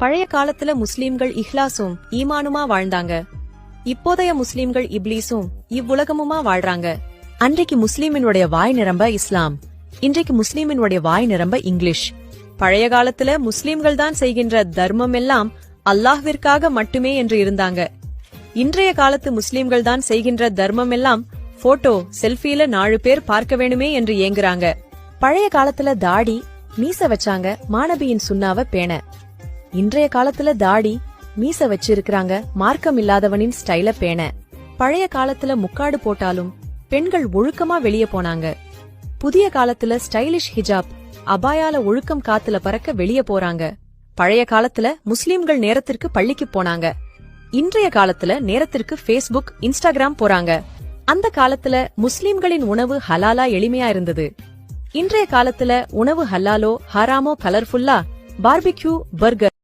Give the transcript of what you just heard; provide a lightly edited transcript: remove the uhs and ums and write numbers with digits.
பழைய காலத்துல முஸ்லிம்கள் இஹ்லாசும் ஈமானுமா வாழ்ந்தாங்க. இப்போதைய முஸ்லிம்கள் இப்லீஸும் இவ்வுலகமுமா வாழ்றாங்க. அன்றைக்கு முஸ்லிமினுடைய வாய் நிரம்ப இஸ்லாம், இன்றைக்கு முஸ்லிமினுடைய வாய் நிரம்ப இங்கிலீஷ். பழைய காலத்துல முஸ்லிம்கள் தான் செய்கின்ற தர்மம் எல்லாம் அல்லாஹ்விற்காக மட்டுமே என்று இருந்தாங்க. இன்றைய காலத்து முஸ்லிம்கள் தான் செய்கின்ற தர்மம் எல்லாம் போட்டோ செல்ஃபில 4 பேர் பார்க்க வேணுமே என்று ஏங்குறாங்க. பழைய காலத்துல தாடி மீச வச்சாங்க மாணபியின் சுண்ணாவ பேண. இன்றைய காலத்துல தாடி மீச வச்சிருக்கிறாங்க மார்க்கம் இல்லாதவனின் ஸ்டைல பேண. பழைய காலத்துல முக்காடு போட்டாலும் பெண்கள் ஒழுக்கமா வெளியே போனாங்க. புதிய காலத்துல ஸ்டைலிஷ் ஹிஜாப் அபாயால ஒழுக்கம் காத்துல பறக்க வெளியே போறாங்க. பழைய காலத்துல முஸ்லிம்கள் நேரத்திற்கு பள்ளிக்கு போனாங்க. இன்றைய காலத்துல நேரத்திற்கு ஃபேஸ்புக் இன்ஸ்டாகிராம் போறாங்க. அந்த காலத்துல முஸ்லிம்களின் உணவு ஹலாலா எளிமையா இருந்தது. இன்றைய காலத்துல உணவு ஹலாலோ ஹராமோ கலர்ஃபுல்லா பார்பிக்யூ, பர்கர்